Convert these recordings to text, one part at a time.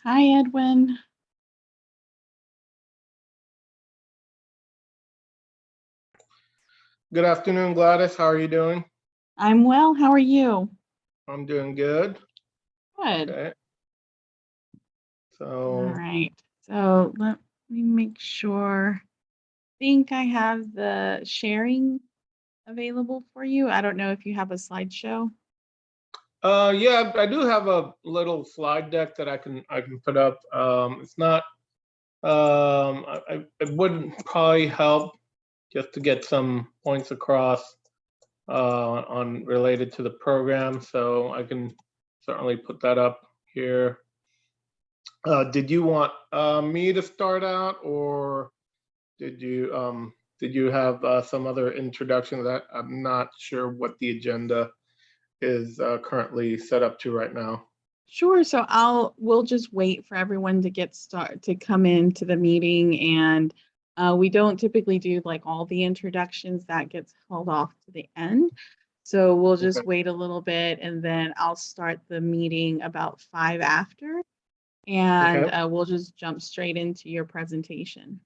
Hi, Edwin. Good afternoon, Gladys. How are you doing? I'm well. How are you? I'm doing good. Good. Okay. All So, right. So let me make sure. I think I have the sharing available for you. I don't know if you have a slideshow. yeah, I do have a little slide deck that I can put up. It's not. It would probably help just to get some points across on related to the program. So I can certainly put that up here. Did you want me to start out, or did you have some other introduction that I'm not sure what the agenda is currently set up to right now? Sure. So we'll just wait for everyone to to come into the meeting, and we don't typically do like all the introductions. That gets held off to the end. So we'll Okay. just wait a little bit, and then I'll start the meeting about 5 after. And Okay. we'll just jump straight into your presentation.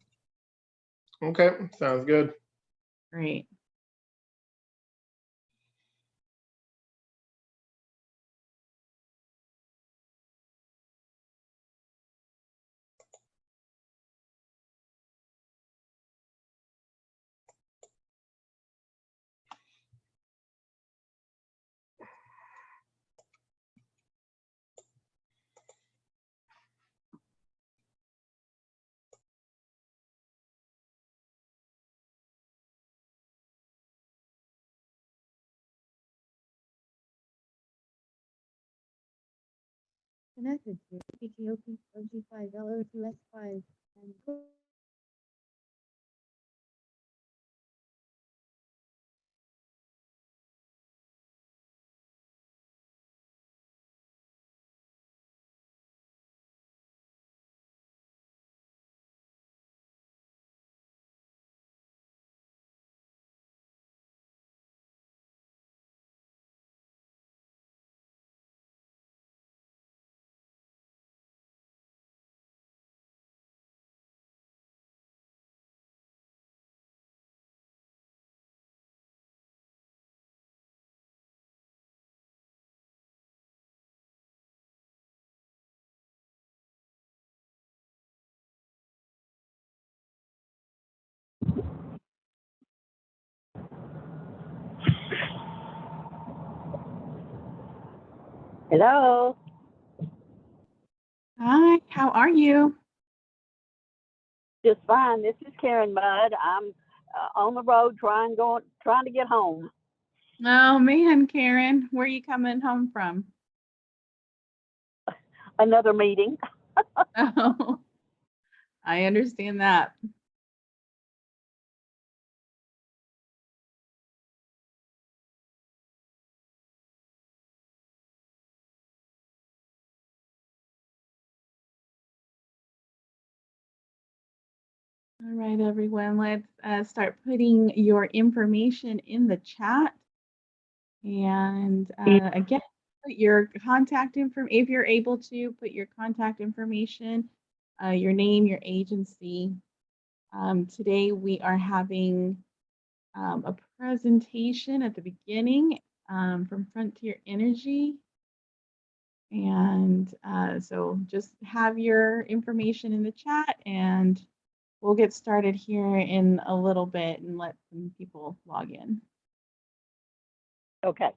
Okay. Sounds good. Great. Connected to PTOP OG5 LO2S5 and Hello. Hi, how are you? Just fine. This is Karen Mudd. I'm on the road trying to get home. Oh man, Karen, where are you coming home from? Another meeting. Oh, I understand that. All right, everyone, let's start putting your information in the chat. And again, put your contact info if you're able to put your contact information, your name, your agency. Today we are having a presentation at the beginning from Frontier Energy. And so just have your information in the chat, and we'll get started here in a little bit and let some people log in. Okay.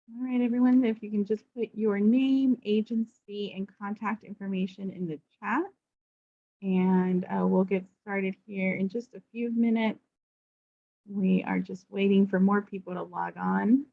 All right, everyone, if you can just put your name, agency, and contact information in the chat, and we'll get started here in just a few minutes. We are just waiting for more people to log on.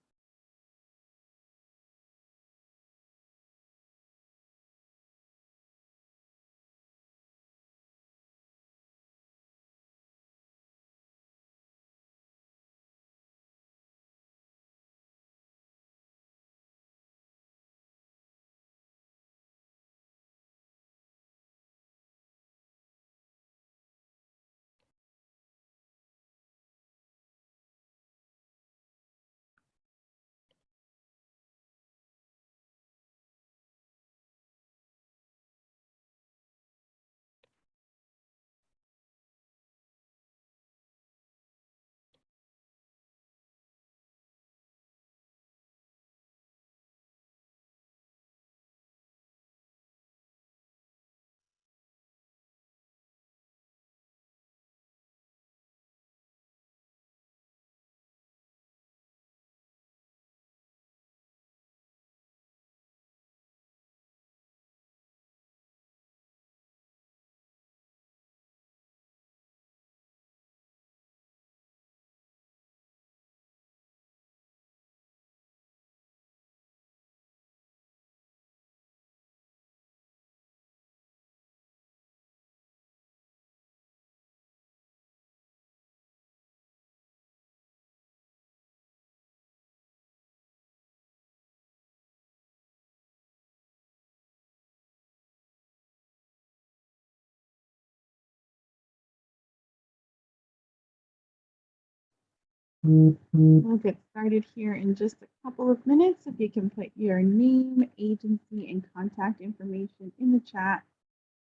We'll get started here in just a couple of minutes. If you can put your name, agency, and contact information in the chat,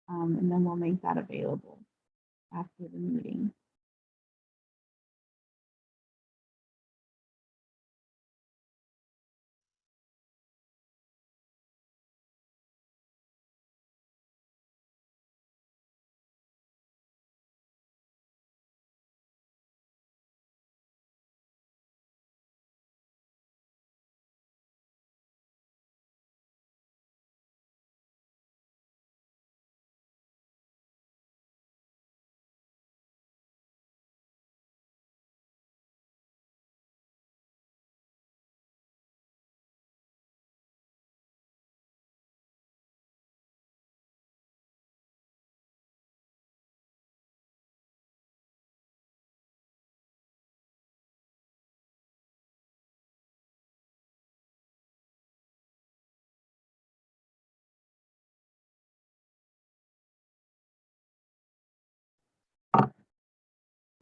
and then we'll make that available after the meeting.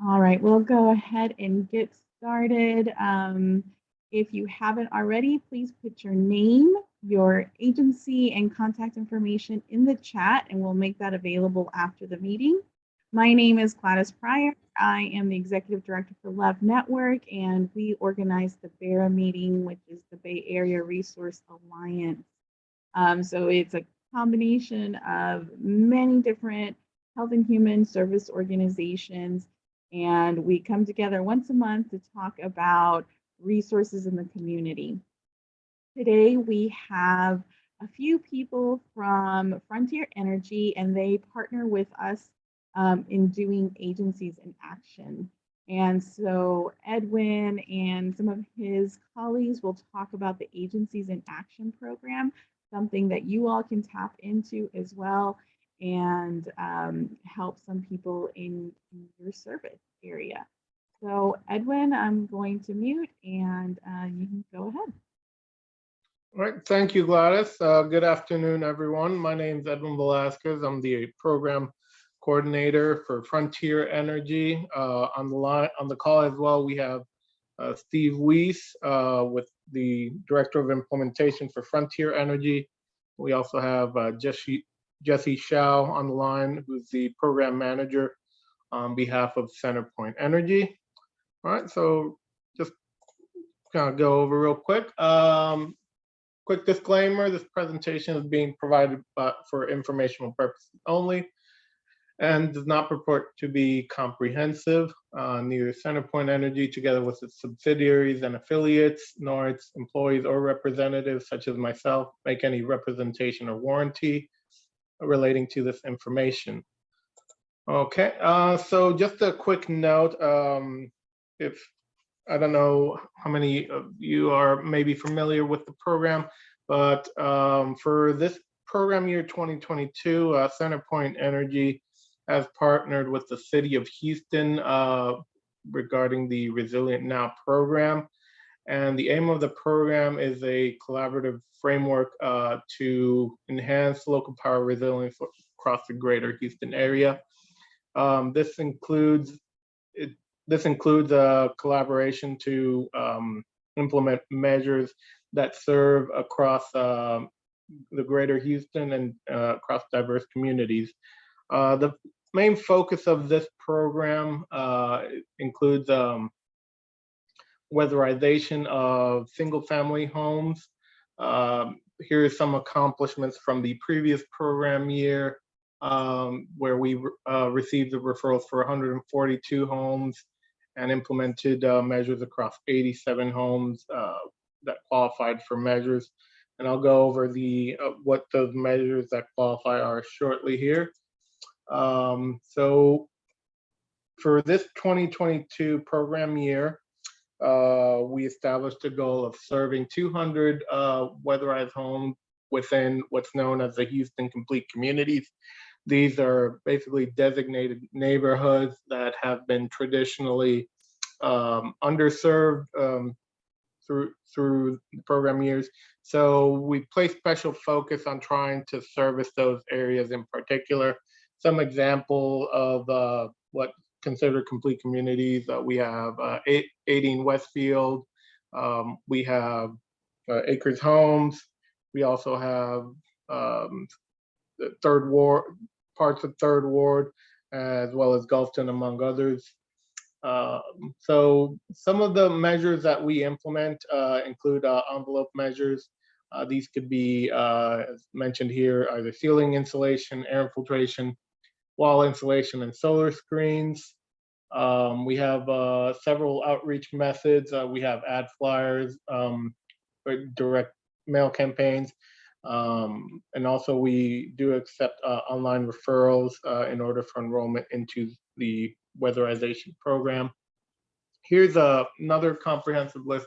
All right, we'll go ahead and get started. If you haven't already, please put your name, your agency, and contact information in the chat, and we'll make that available after the meeting. My name is Gladys Pryor. I am the Executive Director for Love Network, and we organize the BARA meeting, which is the Bay Area Resource Alliance. So it's a combination of many different health and human service organizations, and we come together once a month to talk about resources in the community. Today we have a few people from Frontier Energy, and they partner with us in doing agencies in action. And so Edwin and some of his colleagues will talk about the Agencies in Action program, something that you all can tap into as well, and help some people in your service area. So Edwin, I'm going to mute, and you can go ahead. All right, thank you, Gladys. Good afternoon, everyone. My name is Edwin Velasquez. I'm the program coordinator for Frontier Energy. On the call as well, we have Steve Weiss with the Director of Implementation for Frontier Energy. We also have Jesse Shao on the line, who's the Program Manager on behalf of CenterPoint Energy. All right, so just kind of go over real quick. Quick disclaimer, this presentation is being provided for informational purposes only. and does not purport to be comprehensive. Neither CenterPoint Energy, together with its subsidiaries and affiliates, nor its employees or representatives, such as myself, make any representation or warranty relating to this information. Okay, so just a quick note, if I don't know how many of you are maybe familiar with the program, but for this program year 2022, CenterPoint Energy has partnered with the City of Houston regarding the Resilient Now program. And the aim of the program is a collaborative framework to enhance local power resilience across the greater Houston area. This includes a collaboration to implement measures that serve across the greater Houston and across diverse communities. The main focus of this program includes weatherization of single-family homes. Here are some accomplishments from the previous program year, where we received the referrals for 142 homes and implemented measures across 87 homes that qualified for measures. And I'll go over what those measures that qualify are shortly here. So for this 2022 program year, we established a goal of serving 200 weatherized homes within what's known as the Houston Complete Communities. These are basically designated neighborhoods that have been traditionally underserved through the program years. So we place special focus on trying to service those areas in particular. Some example of what considered complete communities, we have 18 Westfield, we have Acres Homes, we also have the Third Ward, parts of Third Ward, as well as Gulfton, among others. So some of the measures that we implement include envelope measures. These could be, as mentioned here, either ceiling insulation, air infiltration, wall insulation, and solar screens. We have several outreach methods. We have ad flyers, direct mail campaigns, and also we do accept online referrals in order for enrollment into the weatherization program. Here's another comprehensive list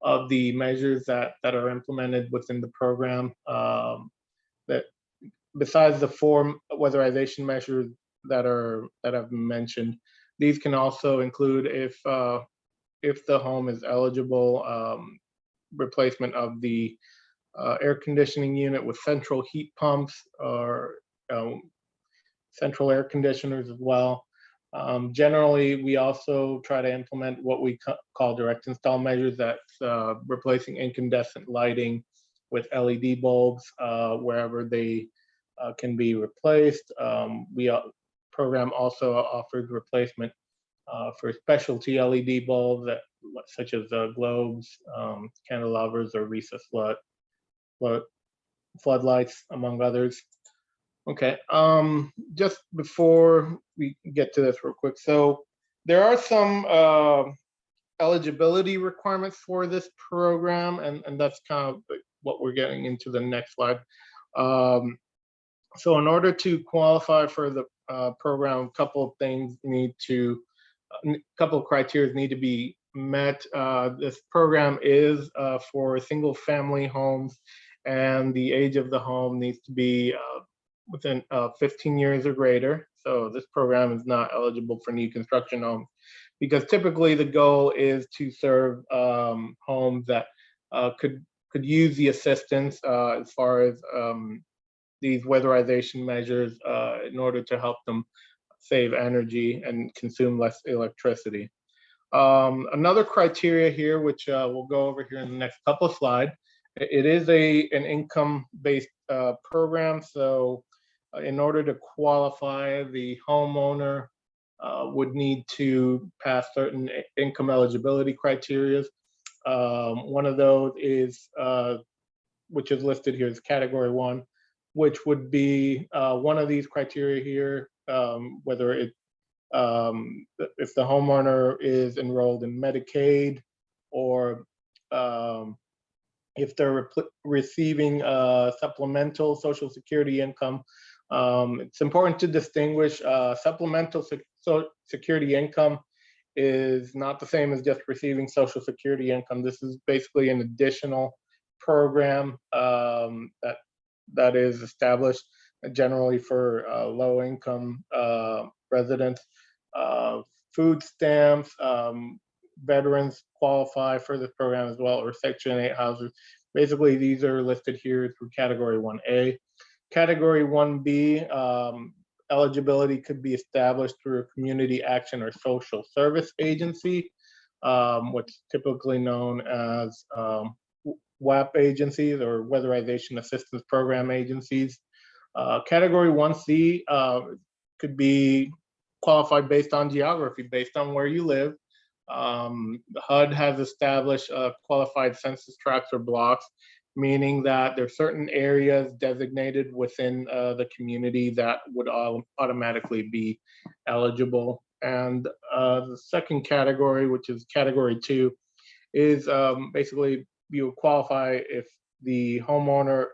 of the measures that are implemented within the program. That besides the 4 weatherization measures that I've mentioned, these can also include, if the home is eligible, replacement of the air conditioning unit with central heat pumps or central air conditioners as well. Generally, we also try to implement what we call direct install measures. That's replacing incandescent lighting with LED bulbs wherever they can be replaced. Program also offers replacement for specialty LED bulbs such as globes, candelabras, or recessed floodlights, among others. Okay, just before we get to this real quick, so there are some eligibility requirements for this program, and that's kind of what we're getting into the next slide. So in order to qualify for the program, a couple of criteria need to be met. This program is for single family homes, and the age of the home needs to be within 15 years or greater. So this program is not eligible for new construction homes, because typically the goal is to serve homes that could use the assistance as far as these weatherization measures in order to help them save energy and consume less electricity. Another criteria here, which we'll go over here in the next couple of slides, it is an income-based program. So in order to qualify, the homeowner would need to pass certain income eligibility criteria. One of those is, which is listed here, is category 1, which would be one of these criteria here whether it if the homeowner is enrolled in Medicaid, or if they're receiving supplemental Social Security income. It's important to distinguish supplemental security income is not the same as just receiving Social Security income. This is basically an additional program that is established generally for low-income residents. Food stamps, veterans qualify for this program as well, or Section 8 houses. Basically, these are listed here through Category 1A. Category 1B, eligibility could be established through a community action or social service agency, what's typically known as WAP agencies, or Weatherization Assistance Program agencies. Category 1C could be qualified based on geography, based on where you live. HUD has established qualified census tracts or blocks, meaning that there are certain areas designated within the community that would automatically be eligible. And the second category, which is Category 2, is basically you qualify if the homeowner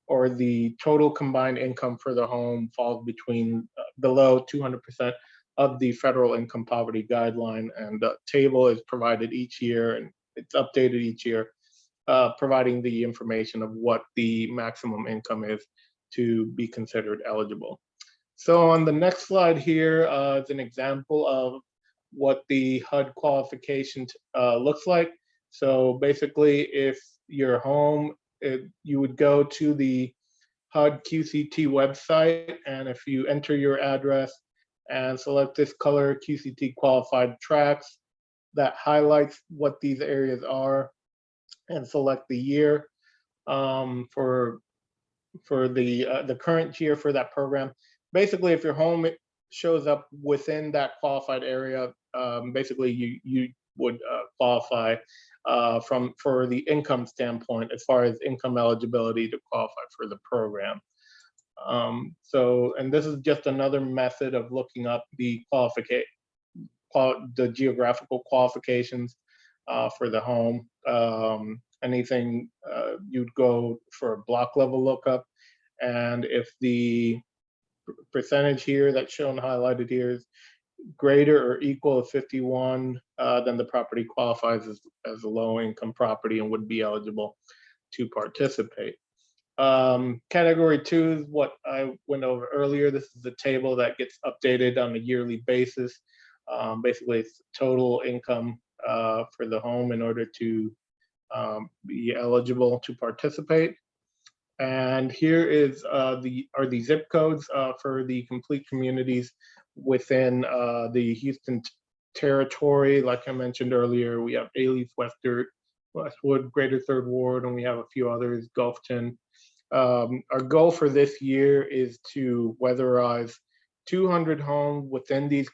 or the total combined income for the home falls between below 200% of the federal income poverty guideline. And the table is provided each year, and it's updated each year, providing the information of what the maximum income is to be considered eligible. So on the next slide here is an example of what the HUD qualification looks like. So basically, if your home, you would go to the HUD QCT website, and if you enter your address and select this color QCT qualified tracks, that highlights what these areas are, and select the year for the current year for that program. Basically, if your home shows up within that qualified area, basically you would qualify for the income standpoint, as far as income eligibility to qualify for the program. And this is just another method of looking up the geographical qualifications for the home. Anything you'd go for a block level lookup, and if the percentage here that's shown highlighted here is greater or equal to 51, then the property qualifies as a low income property and would be eligible to participate. Category 2 is what I went over earlier. This is the table that gets updated on a yearly basis. Basically, it's total income for the home in order to be eligible to participate. And here is the zip codes for the complete communities within the Houston territory. Like I mentioned earlier, we have Alief, Westwood, Greater Third Ward, and we have a few others, Gulfton. Our goal for this year is to weatherize 200 homes within these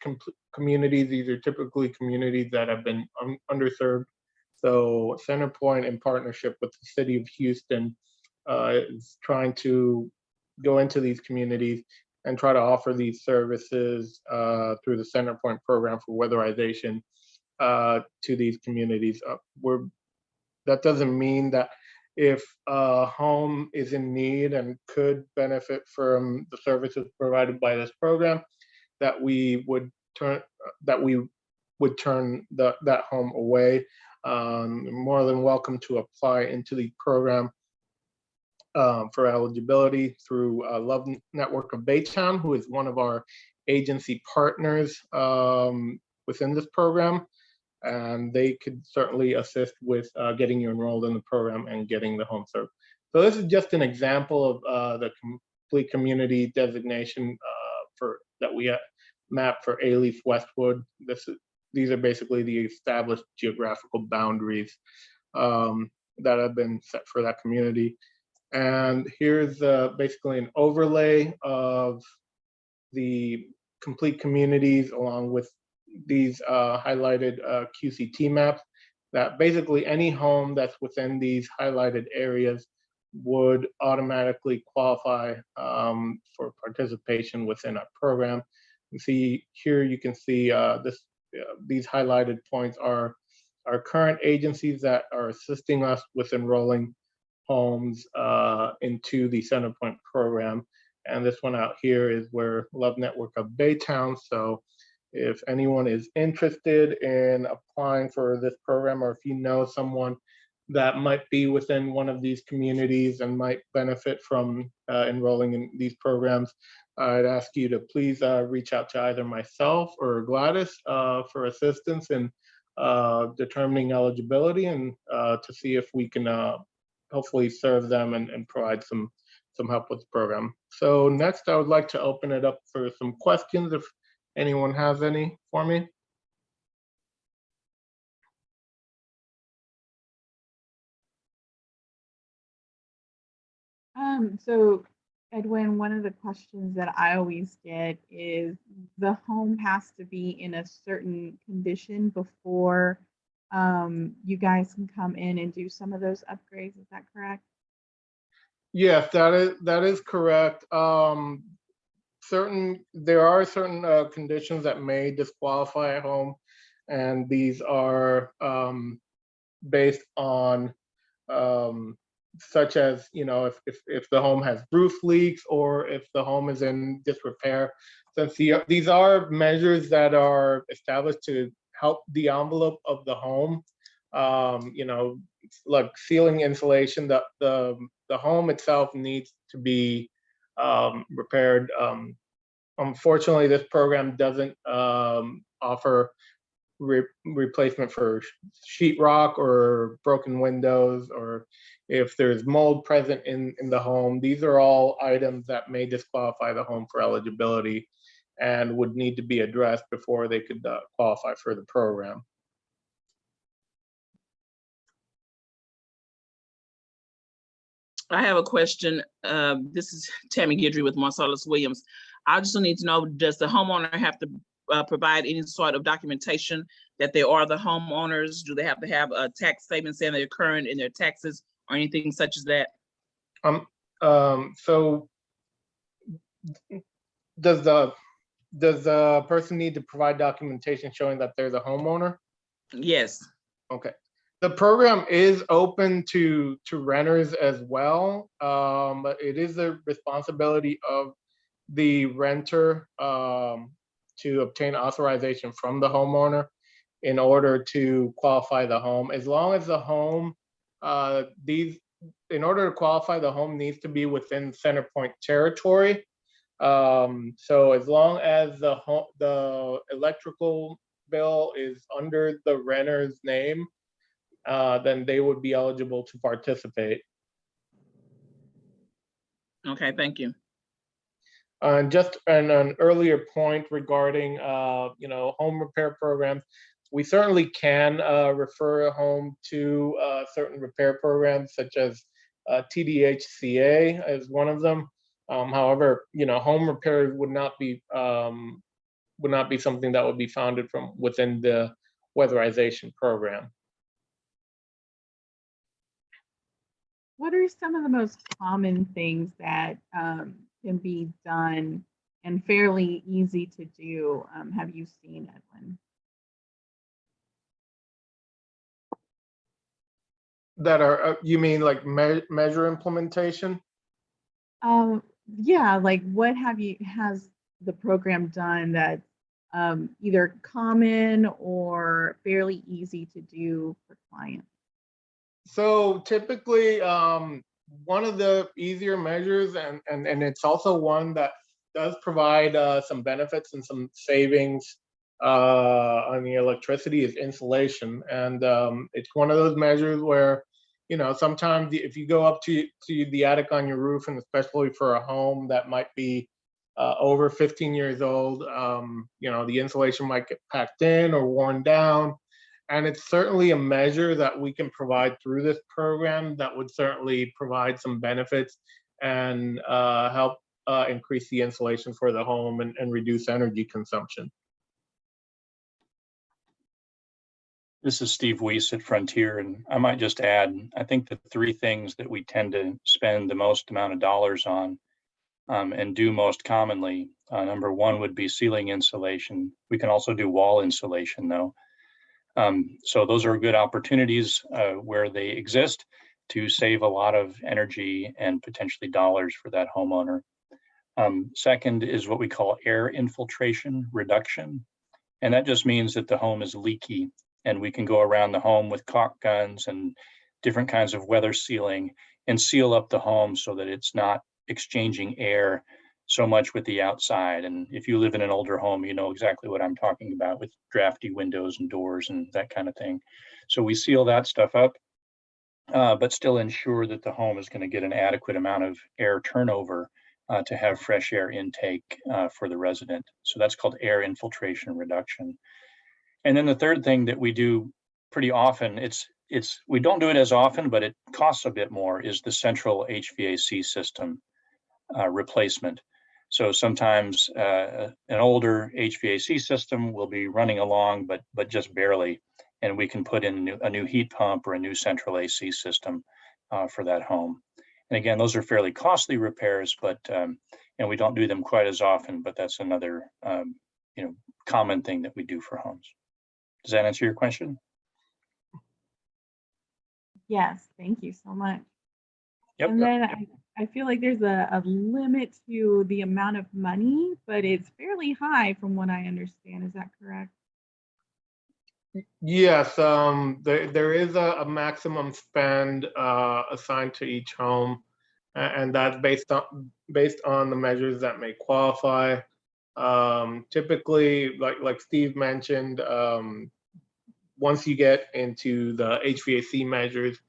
communities. These are typically communities that have been underserved. So CenterPoint, in partnership with the city of Houston, is trying to go into these communities and try to offer these services through the CenterPoint program for weatherization to these communities. That doesn't mean that if a home is in need and could benefit from the services provided by this program, that we would turn that home away. More than welcome to apply into the program for eligibility through Love Network of Baytown, who is one of our agency partners within this program. And they could certainly assist with getting you enrolled in the program and getting the home served. So this is just an example of the complete community designation that we mapped for Alief, Westwood. These are basically the established geographical boundaries that have been set for that community. And here's basically an overlay of the complete communities along with these highlighted QCT maps, that basically any home that's within these highlighted areas would automatically qualify for participation within our program. You see here, you can see these highlighted points are our current agencies that are assisting us with enrolling homes into the CenterPoint program. And this one out here is where Love Network of Baytown. So if anyone is interested in applying for this program, or if you know someone that might be within one of these communities and might benefit from enrolling in these programs, I'd ask you to please reach out to either myself or Gladys for assistance in determining eligibility and to see if we can hopefully serve them and provide some help with the program. So next, I would like to open it up for some questions if anyone has any for me. So Edwin, one of the questions that I always get is the home has to be in a certain condition before you guys can come in and do some of those upgrades. Is that correct? Yes, that is correct. There are certain conditions that may disqualify a home, and these are based on such as, you know, if the home has roof leaks or if the home is in disrepair. Since these are measures that are established to help the envelope of the home, you know, like ceiling insulation, the home itself needs to be repaired. Unfortunately, this program doesn't offer replacement for sheetrock or broken windows, or if there's mold present in the home. These are all items that may disqualify the home for eligibility and would need to be addressed before they could qualify for the program. I have a question. This is Tammy Guidry with Marcellus Williams. I just need to know, does the homeowner have to provide any sort of documentation that they are the homeowners? Do they have to have a tax statement saying they're current in their taxes or anything such as that? So does the person need to provide documentation showing that they're the homeowner? Yes. Okay. The program is open to renters as well, but it is the responsibility of the renter to obtain authorization from the homeowner in order to qualify the home. As long as the home, in order to qualify, the home needs to be within CenterPoint territory. So as long as the electrical bill is under the renter's name, then they would be eligible to participate. Okay, thank you. Just an earlier point regarding, you know, home repair programs, we certainly can refer a home to certain repair programs, such as TDHCA is one of them. However, you know, home repair would not be something that would be founded from within the weatherization program. What are some of the most common things that can be done and fairly easy to do? Have you seen, Edwin? That are, you mean like measure implementation? Yeah, like what has the program done that either common or fairly easy to do for clients? So typically, one of the easier measures, and it's also one that does provide some benefits and some savings on the electricity, is insulation. And it's one of those measures where, you know, sometimes if you go up to the attic on your roof, and especially for a home that might be over 15 years old, you know, the insulation might get packed in or worn down. And it's certainly a measure that we can provide through this program that would certainly provide some benefits and help increase the insulation for the home and reduce energy consumption. This is Steve Weiss at Frontier, and I might just add, I think the three things that we tend to spend the most amount of dollars on and do most commonly, number one would be ceiling insulation. We can also do wall insulation though. So those are good opportunities where they exist to save a lot of energy and potentially dollars for that homeowner. Second is what we call air infiltration reduction. And that just means that the home is leaky, and we can go around the home with caulk guns and different kinds of weather sealing and seal up the home so that it's not exchanging air so much with the outside. And if you live in an older home, you know exactly what I'm talking about with drafty windows and doors and that kind of thing. So we seal that stuff up, but still ensure that the home is going to get an adequate amount of air turnover to have fresh air intake for the resident. So that's called air infiltration reduction. And then the third thing that we do pretty often, we don't do it as often, but it costs a bit more, is the central HVAC system replacement. So sometimes an older HVAC system will be running along, but just barely, and we can put in a new heat pump or a new central AC system for that home. And again, those are fairly costly repairs, but and we don't do them quite as often. But that's another common thing that we do for homes. Does that answer your question? Yes, thank you so much. Yep. And then I feel like there's a limit to the amount of money, but it's fairly high from what I understand. Is that correct? Yes, there is a maximum spend assigned to each home, and that's based on the measures that may qualify. Typically, like Steve mentioned, once you get into the HVAC measures,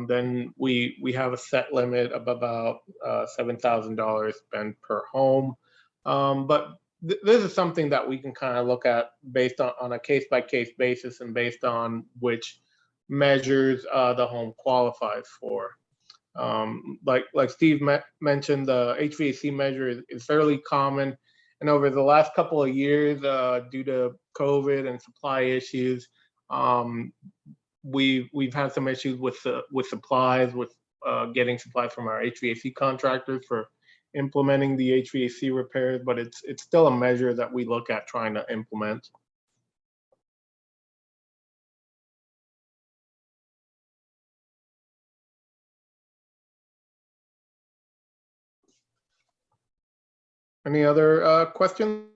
then we have a set limit of about $7,000 spent per home. But this is something that we can kind of look at based on a case-by-case basis and based on which measures the home qualifies for. Like Steve mentioned, the HVAC measure is fairly common. And over the last couple of years, due to COVID and supply issues, we've had some issues with supplies, with getting supplies from our HVAC contractors for implementing the HVAC repairs, but it's still a measure that we look at trying to implement. Any other questions?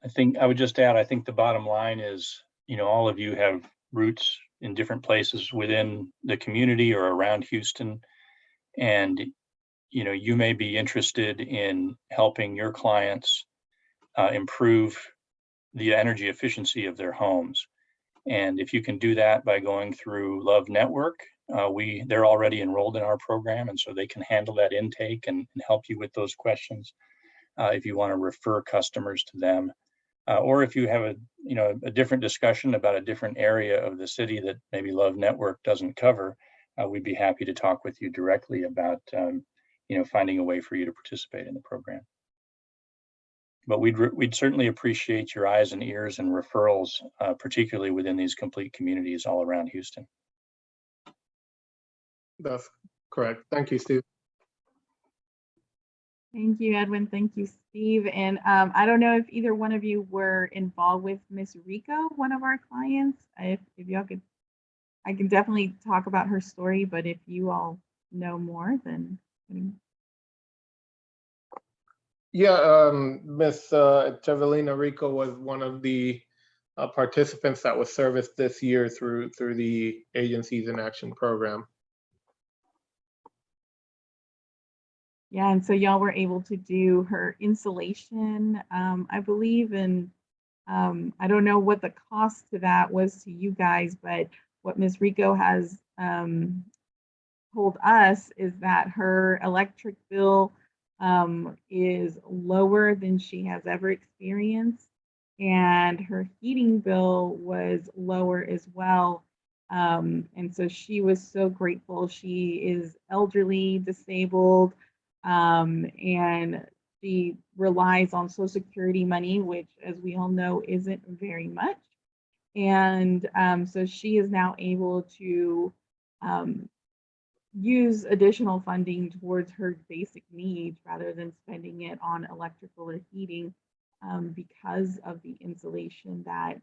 I think I would just add, I think the bottom line is, all of you have roots in different places within the community or around Houston. And, you may be interested in helping your clients improve the energy efficiency of their homes. And if you can do that by going through Love Network, they're already enrolled in our program, and so they can handle that intake and help you with those questions. If you want to refer customers to them, or if you have a different discussion about a different area of the city that maybe Love Network doesn't cover, we'd be happy to talk with you directly about finding a way for you to participate in the program. But we'd certainly appreciate your eyes and ears and referrals, particularly within these complete communities all around Houston. That's correct. Thank you, Steve. Thank you, Edwin. Thank you, Steve. And I don't know if either one of you were involved with Miss Rico, one of our clients. If y'all could, I can definitely talk about her story, but if you all know more, then. Yeah, Miss Tevelina Rico was one of the participants that was serviced this year through the Agencies in Action program. Yeah, and so y'all were able to do her insulation, I believe, and I don't know what the cost to that was to you guys, but what Ms. Rico has told us is that her electric bill is lower than she has ever experienced, and her heating bill was lower as well. And so she was so grateful. She is elderly, disabled, and she relies on Social Security money, which, as we all know, isn't very much. And so she is now able to use additional funding towards her basic needs rather than spending it on electrical or heating because of the insulation that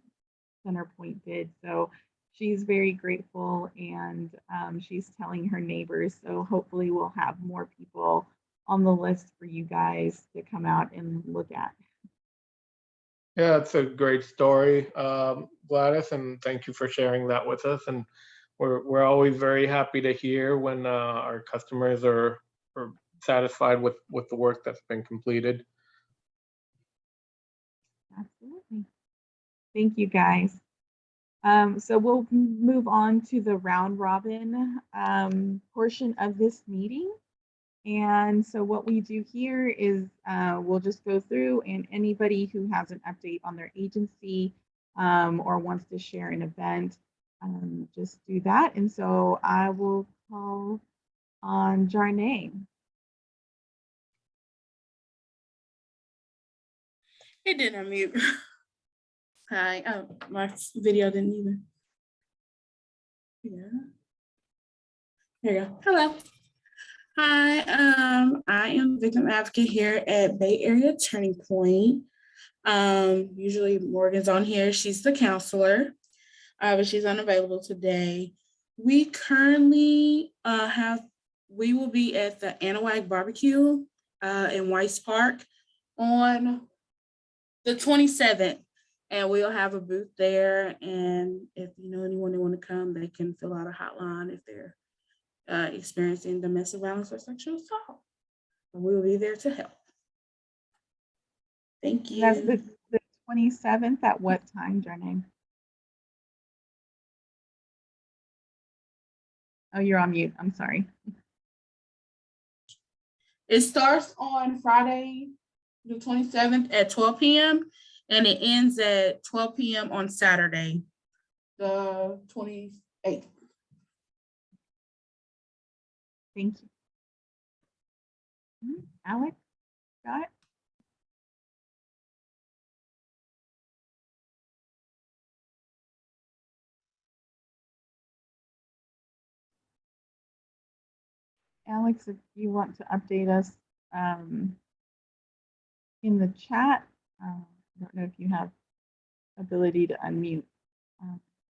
CenterPoint did. So she's very grateful, and she's telling her neighbors. So hopefully we'll have more people on the list for you guys to come out and look at. Yeah, it's a great story, Gladys, and thank you for sharing that with us. And we're always very happy to hear when our customers are satisfied with the work that's been completed. Absolutely. Thank you, guys. So we'll move on to the round robin portion of this meeting. And so what we do here is we'll just go through, and anybody who has an update on their agency or wants to share an event, just do that. And so I will call on Jarnay. It didn't unmute. Hi. Oh, my video didn't even. Yeah. There you go. Hello. Hi. I am victim advocate here at Bay Area Turning Point. Usually Morgan's on here. She's the counselor, but she's unavailable today. We currently we will be at the Hvac barbecue in Weiss Park on the 27th, and we'll have a booth there. And if you know anyone that want to come, they can fill out a hotline if they're experiencing domestic violence or sexual assault. And we will be there to help. Thank you. That's the 27th at what time, Jarnay? Oh, you're on mute. I'm sorry. It starts on Friday, the 27th at 12 p.m. and it ends at 12 p.m. on Saturday, the 28th. Thank you. Alex, got it? Alex, if you want to update us in the chat, I don't know if you have ability to unmute,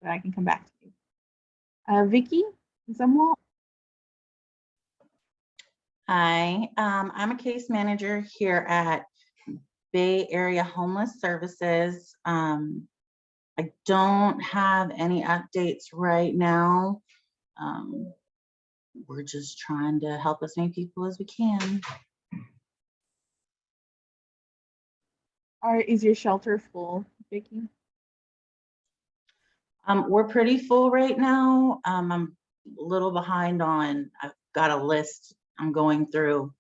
but I can come back to you. Vicky, Zumwalt? Hi, I'm a case manager here at Bay Area Homeless Services. I don't have any updates right now. We're just trying to help as many people as we can. Is your shelter full, Vicky? We're pretty full right now. I'm a little behind on, I've got a list I'm going through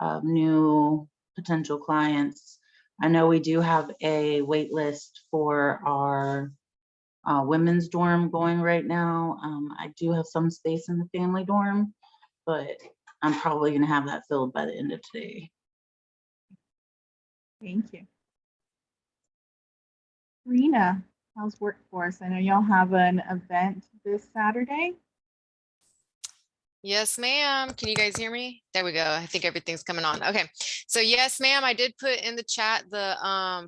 of new potential clients. I know we do have a wait list for our women's dorm going right now. I do have some space in the family dorm, but I'm probably going to have that filled by the end of today. Thank you. Rena, how's workforce? I know y'all have an event this Saturday. Yes, ma'am. Can you guys hear me? There we go. I think everything's coming on. Okay. So yes, ma'am, I did put in the chat the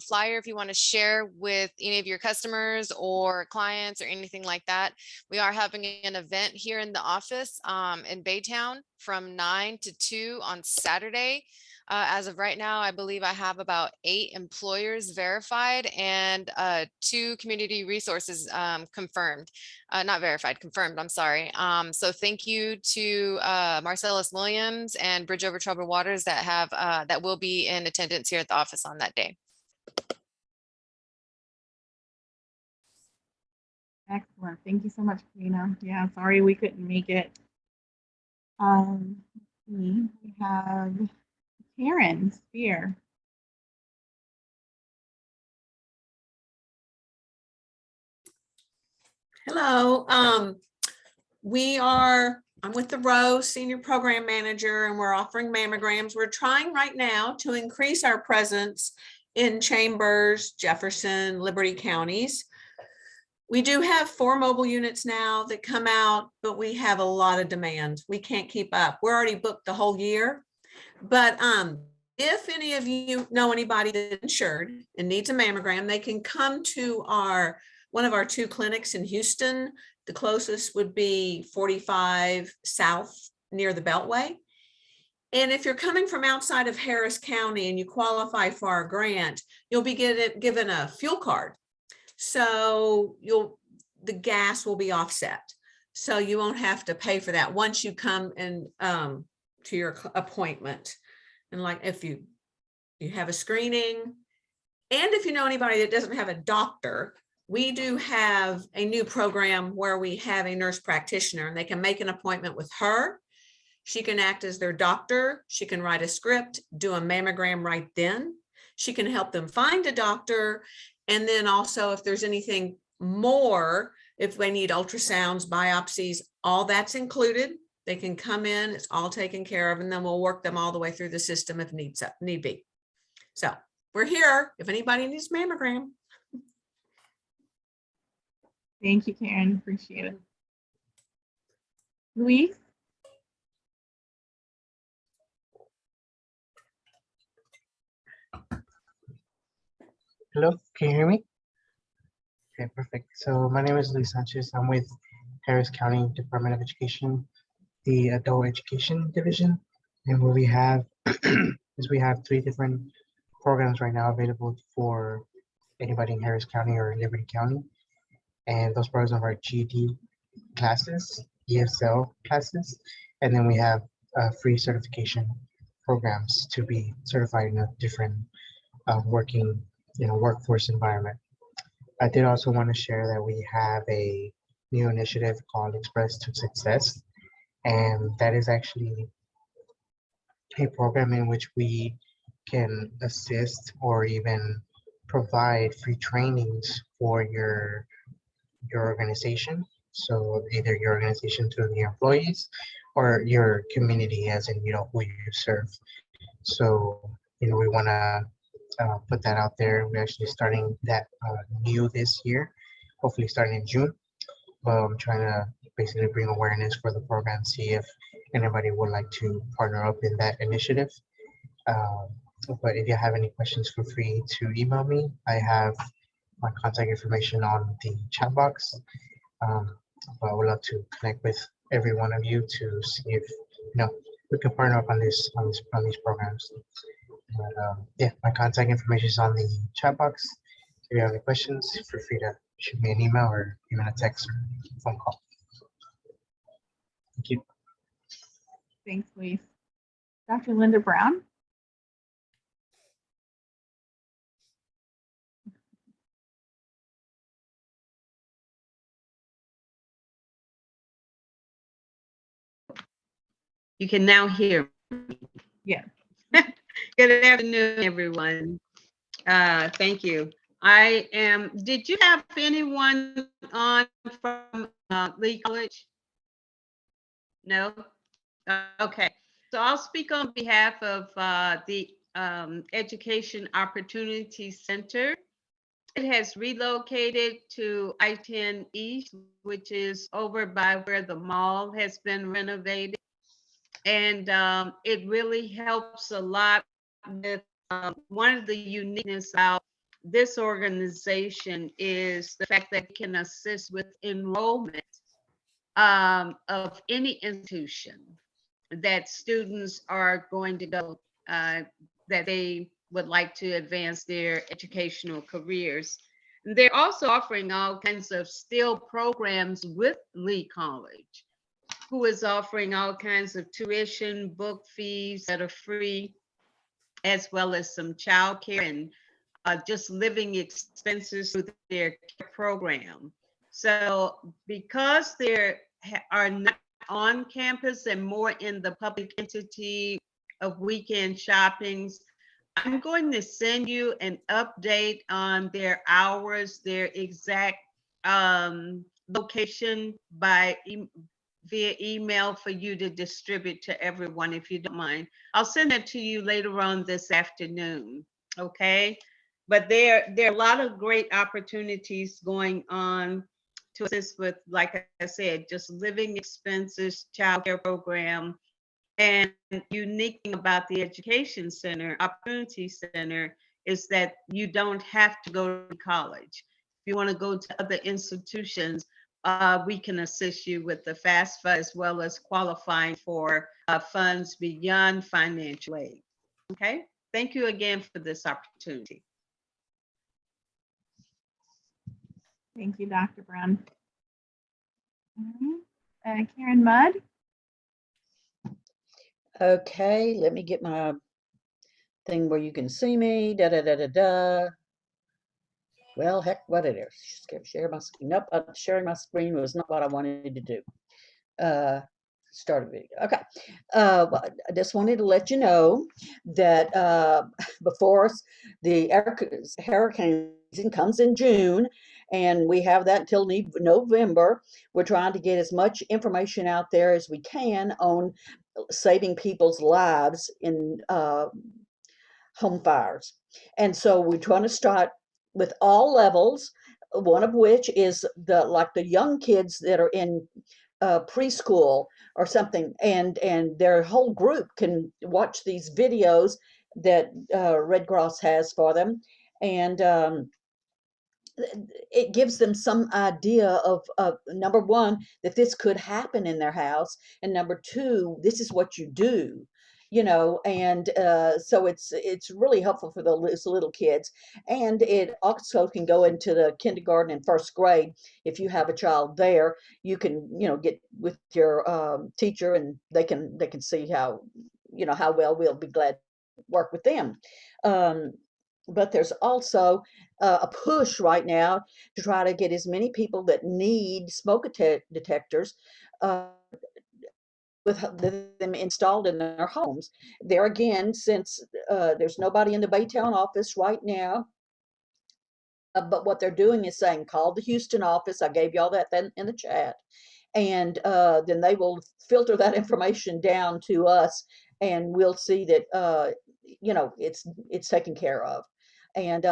flyer if you want to share with any of your customers or clients or anything like that. We are having an event here in the office in Baytown from 9 to 2 on Saturday. As of right now, I believe I have about 8 employers verified and 2 community resources confirmed. Not verified, confirmed, I'm sorry. So thank you to Marcellus Williams and Bridge Over Troubled Waters that have that will be in attendance here at the office on that day. Excellent. Thank you so much, Karina. Yeah, sorry we couldn't make it. We have Karen Spear. Hello. We are I'm with the Rowe Senior Program Manager, and we're offering mammograms. We're trying right now to increase our presence in Chambers, Jefferson, Liberty counties. We do have 4 mobile units now that come out, but we have a lot of demand. We can't keep up. We're already booked the whole year. But if any of you know anybody that's insured and needs a mammogram, they can come to one of our 2 clinics in Houston. The closest would be 45 South near the Beltway. And if you're coming from outside of Harris County and you qualify for our grant, you'll be given a fuel card. So the gas will be offset. So you won't have to pay for that once you come in to your appointment. And like if you have a screening, and if you know anybody that doesn't have a doctor, we do have a new program where we have a nurse practitioner and they can make an appointment with her. She can act as their doctor. She can write a script, do a mammogram right then. She can help them find a doctor. And then also if there's anything more, if they need ultrasounds, biopsies, all that's included. They can come in, it's all taken care of, and then we'll work them all the way through the system if need be. So we're here if anybody needs mammogram. Thank you, Karen. Appreciate it. Luis? Hello, can you hear me? Okay, perfect. So my name is Luis Sanchez. I'm with Harris County Department of Education, the Adult Education Division. And what we have is we have 3 different programs right now available for anybody in Harris County or Liberty County. And those programs are GED classes, ESL classes, and then we have free certification programs to be certified in a different working, workforce environment. I did also want to share that we have a new initiative called Express to Success, and that is actually a program in which we can assist or even provide free trainings for your organization. So either your organization to the employees or your community as in, who you serve. So, we want to put that out there. We're actually starting that new this year, hopefully starting in June. I'm trying to basically bring awareness for the program, see if anybody would like to partner up in that initiative. But if you have any questions, feel free to email me. I have my contact information on the chat box. But I would love to connect with every one of you to see if we can partner up on these programs. But yeah, my contact information is on the chat box. If you have any questions, feel free to shoot me an email or even a text or phone call. Thank you. Thanks, Luis. Dr. Linda Brown? You can now hear me. Yes. Good afternoon, everyone. Thank you. Did you have anyone on from Lee College? No? Okay. So I'll speak on behalf of the Education Opportunity Center. It has relocated to I-10 East, which is over by where the mall has been renovated. And it really helps a lot with one of the uniqueness about this organization is the fact that it can assist with enrollment of any institution that students are going to go, that they would like to advance their educational careers. They're also offering all kinds of STIL programs with Lee College, who is offering all kinds of tuition, book fees that are free, as well as some childcare and just living expenses through their program. So because they are not on campus and more in the public entity of weekend shoppings, I'm going to send you an update on their hours, their exact location by via email for you to distribute to everyone, if you don't mind. I'll send it to you later on this afternoon, okay? But there are a lot of great opportunities going on to assist with, like I said, just living expenses, childcare program. And unique thing about the Education Center, Opportunity Center, is that you don't have to go to college. If you want to go to other institutions, we can assist you with the FAFSA as well as qualifying for funds beyond financial aid. Okay, thank you again for this opportunity. Thank you, Dr. Brown. Karen Mudd. Okay, let me get my thing where you can see me. Da da da da da. Well, heck, what it is. Share my screen. Nope, sharing my screen was not what I wanted to do. Start a video. Okay. Well, I just wanted to let you know that before us, the hurricane season comes in June, and we have that until November. We're trying to get as much information out there as we can on saving people's lives in home fires. And so we're trying to start with all levels, one of which is the young kids that are in preschool or something, and their whole group can watch these videos that Red Cross has for them, and it gives them some idea of number one, that this could happen in their house, and number two, this is what you do, and so it's really helpful for those little kids. And it also can go into the kindergarten and first grade. If you have a child there, you can get with your teacher, and they can see how how well we'll be glad to work with them. But there's also a push right now to try to get as many people that need smoke detectors with them installed in their homes. There again, since there's nobody in the Baytown office right now, but what they're doing is saying, call the Houston office. I gave y'all that then in the chat. And then they will filter that information down to us, and we'll see that, it's taken care of. And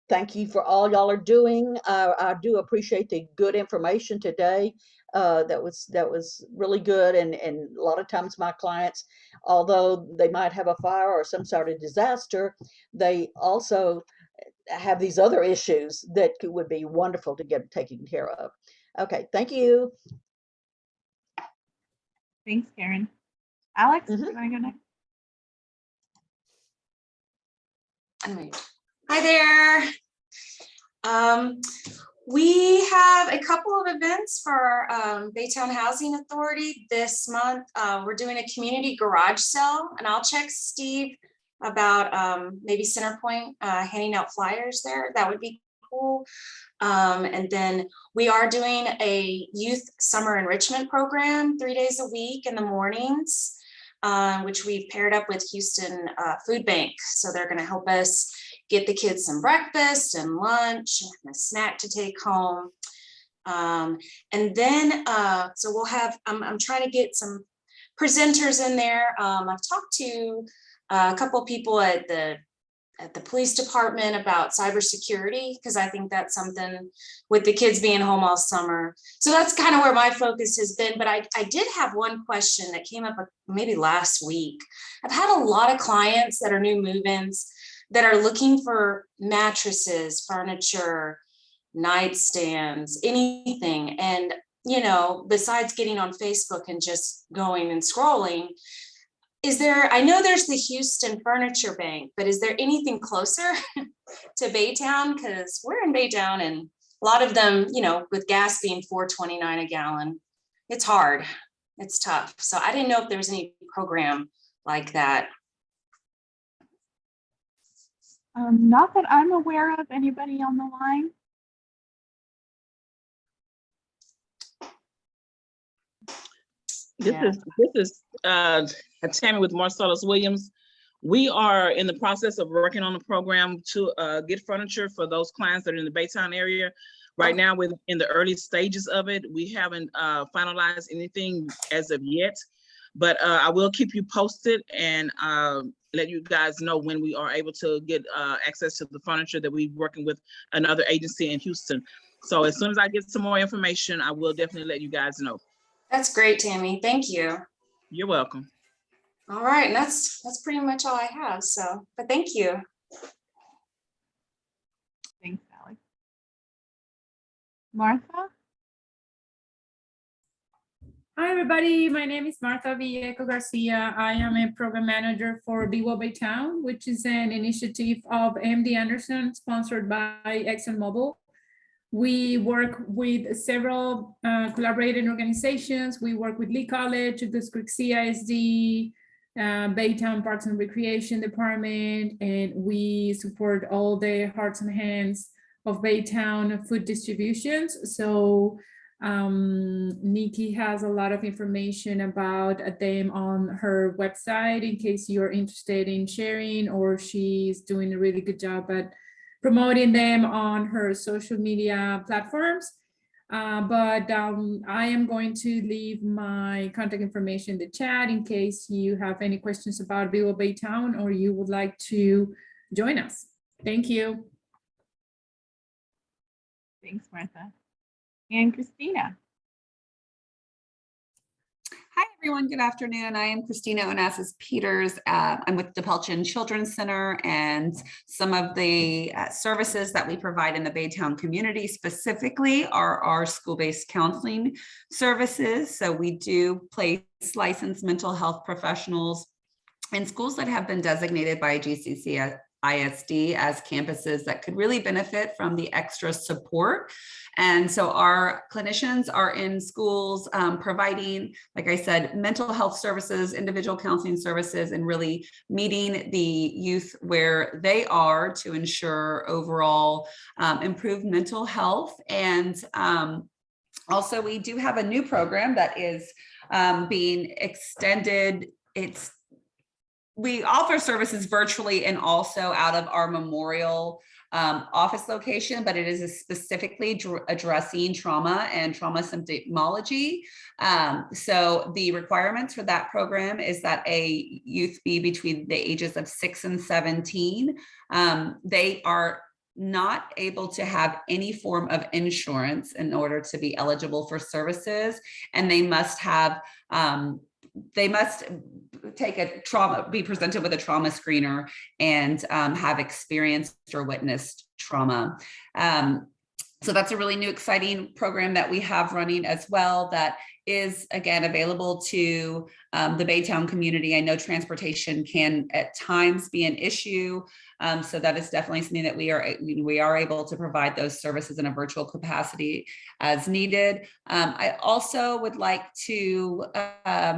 thank you for all y'all are doing. I do appreciate the good information today. That was really good. And a lot of times my clients, although they might have a fire or some sort of disaster, they also have these other issues that would be wonderful to get taken care of. Okay, thank you. Thanks, Karen. Alex, you want to go next? Hi there. We have a couple of events for Baytown Housing Authority this month. We're doing a community garage sale, and I'll check Steve about maybe CenterPoint handing out flyers there. That would be cool. And then we are doing a youth summer enrichment program 3 days a week in the mornings, which we've paired up with Houston Food Bank. So they're going to help us get the kids some breakfast and lunch and a snack to take home. And then, so we'll have, I'm trying to get some presenters in there. I've talked to a couple of people at the police department about cybersecurity, because I think that's something with the kids being home all summer. So that's kind of where my focus has been. But I did have one question that came up maybe last week. I've had a lot of clients that are new move-ins that are looking for mattresses, furniture, nightstands, anything. And, besides getting on Facebook and just going and scrolling, I know there's the Houston Furniture Bank, but is there anything closer to Baytown? Because we're in Baytown, and a lot of them, with gas being $4.29 a gallon, it's hard, it's tough. So I didn't know if there was any program like that. Not that I'm aware of. Anybody on the line? This is Tammy with Marcellus Williams. We are in the process of working on a program to get furniture for those clients that are in the Baytown area. Right now, we're in the early stages of it. We haven't finalized anything as of yet, but I will keep you posted and let you guys know when we are able to get access to the furniture that we're working with another agency in Houston. So as soon as I get some more information, I will definitely let you guys know. That's great, Tammy. Thank you. You're welcome. All right, and that's pretty much all I have. So, but thank you. Thanks, Alex. Martha? Hi, everybody. My name is Martha Villeco Garcia. I am a program manager for BWO Baytown, which is an initiative of MD Anderson, sponsored by ExxonMobil. We work with several collaborating organizations. We work with Lee College, Goose Creek CISD, Baytown Parks and Recreation Department, and we support all the hearts and hands of Baytown food distributions. So Nikki has a lot of information about them on her website in case you're interested in sharing, or she's doing a really good job at promoting them on her social media platforms. But I am going to leave my contact information in the chat in case you have any questions about BWO Baytown or you would like to join us. Thank you. Thanks, Martha. And Christina. Hi, everyone. Good afternoon. I am Christina Onassis Peters. I'm with DePelchin Children's Center, and some of the services that we provide in the Baytown community specifically are our school-based counseling services. So we do place licensed mental health professionals in schools that have been designated by GCC ISD as campuses that could really benefit from the extra support. And so our clinicians are in schools providing, like I said, mental health services, individual counseling services, and really meeting the youth where they are to ensure overall improved mental health. And also we do have a new program that is being extended. We offer services virtually and also out of our Memorial office location, but it is specifically addressing trauma and trauma symptomology. So the requirements for that program is that a youth be between the ages of 6 and 17. They are not able to have any form of insurance in order to be eligible for services, and they must have take a trauma, be presented with a trauma screener, and have experienced or witnessed trauma. So that's a really new, exciting program that we have running as well that is, again, available to the Baytown community. I know transportation can at times be an issue. So that is definitely something that we are able to provide those services in a virtual capacity as needed. I also would like to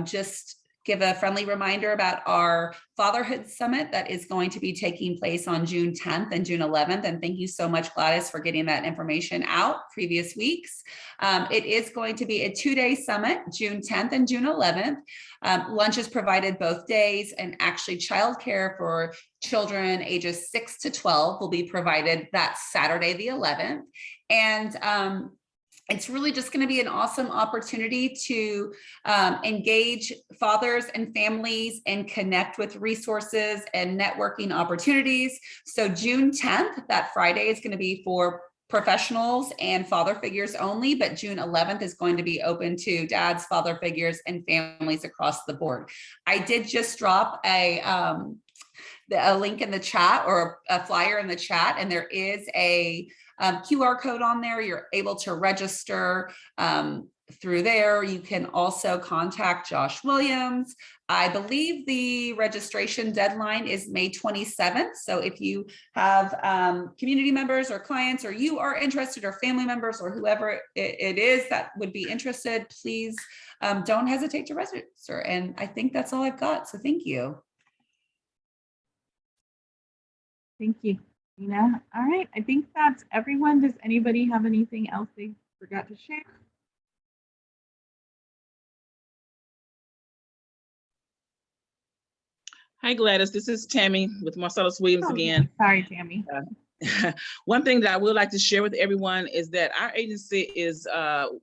just give a friendly reminder about our Fatherhood Summit that is going to be taking place on June 10th and June 11th. And thank you so much, Gladys, for getting that information out previous weeks. It is going to be a 2-day summit, June 10th and June 11th. Lunch is provided both days, and actually childcare for children ages 6 to 12 will be provided that Saturday, the 11th. And it's really just going to be an awesome opportunity to engage fathers and families and connect with resources and networking opportunities. So June 10th, that Friday, is going to be for professionals and father figures only, but June 11th is going to be open to dads, father figures, and families across the board. I did just drop a link in the chat, or a flyer in the chat, and there is a QR code on there. You're able to register through there. You can also contact Josh Williams. I believe the registration deadline is May 27th. So if you have community members or clients, or you are interested, or family members, or whoever it is that would be interested, please don't hesitate to register. And I think that's all I've got. So thank you. Thank you, Nina. All right, I think that's everyone. Does anybody have anything else they forgot to share? Hi Gladys, this is Tammy with Marcellus Williams Oh, again. sorry, Tammy. One thing that I would like to share with everyone is that our agency is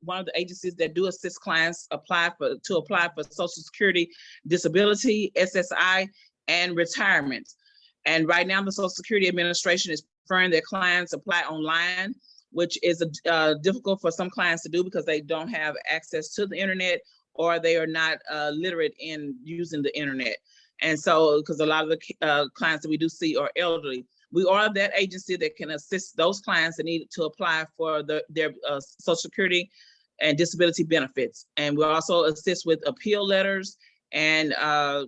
one of the agencies that do assist clients to apply for Social Security, disability, SSI, and retirement. And right now, the Social Security Administration is preferring that clients apply online, which is difficult for some clients to do because they don't have access to the internet or they are not literate in using the internet. And so, because a lot of the clients that we do see are elderly, we are that agency that can assist those clients that need to apply for their Social Security and disability benefits. And we also assist with appeal letters. And I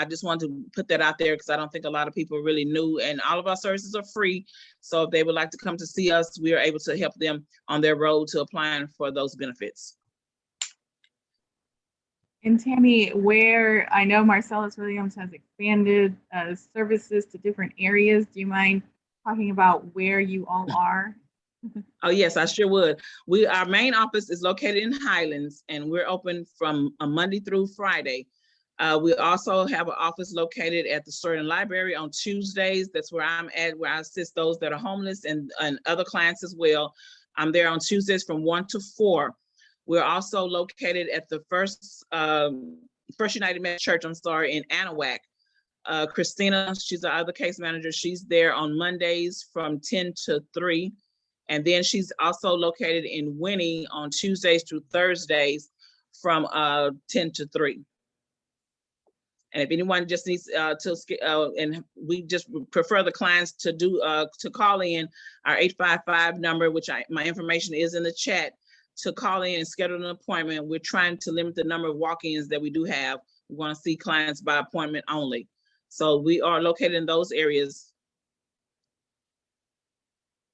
just wanted to put that out there because I don't think a lot of people really knew. And all of our services are free. So if they would like to come to see us, we are able to help them on their road to applying for those benefits. And Tammy, where I know Marcellus Williams has expanded services to different areas, do you mind talking about where you all are? Oh yes, I sure would. Our main office is located in Highlands, and we're open from Monday through Friday. We also have an office located at the Sterling Library on Tuesdays. That's where I'm at, where I assist those that are homeless and other clients as well. I'm there on Tuesdays from 1 to 4. We're also located at the First United Methodist Church, in Hvac. Christina, she's our other case manager. She's there on Mondays from 10 to 3. And then she's also located in Winnie on Tuesdays through Thursdays from 10 to 3. And if anyone just needs and we just prefer the clients to call in our 855 number, which my information is in the chat, to call in and schedule an appointment. We're trying to limit the number of walk-ins that we do have. We want to see clients by appointment only. So we are located in those areas.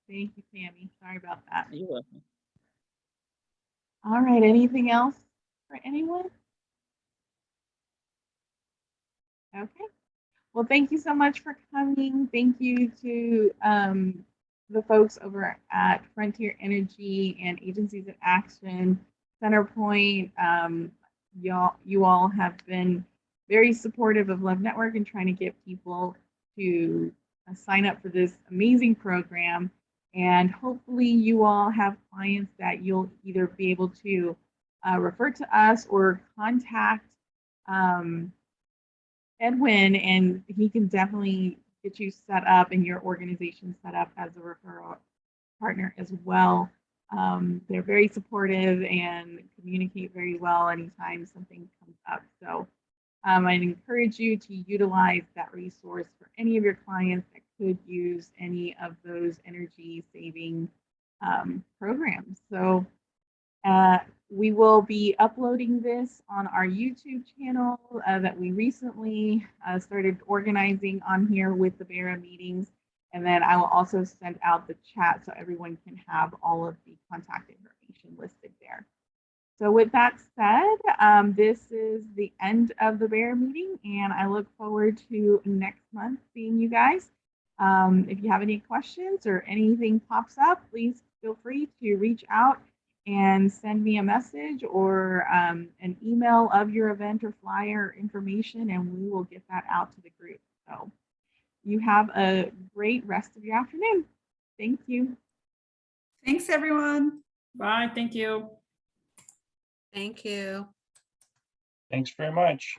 Thank you, Tammy. Sorry about that. You're welcome. All right, anything else for anyone? Okay. Well, thank you so much for coming. Thank you to the folks over at Frontier Energy and Agencies in Action, CenterPoint. You all have been very supportive of Love Network and trying to get people to sign up for this amazing program. And hopefully you all have clients that you'll either be able to refer to us or contact Edwin, and he can definitely get you set up and your organization set up as a referral partner as well. They're very supportive and communicate very well anytime something comes up. So I'd encourage you to utilize that resource for any of your clients that could use any of those energy saving programs. So we will be uploading this on our YouTube channel that we recently started organizing on here with the BARA meetings. And then I will also send out the chat so everyone can have all of the contact information listed there. So with that said, this is the end of the BARA meeting, and I look forward to next month seeing you guys. If you have any questions or anything pops up, please feel free to reach out and send me a message or an email of your event or flyer information, and we will get that out to the group. So you have a great rest of your afternoon. Thank you. Thanks, everyone. Bye. Thank you. Thank you. Thanks very much.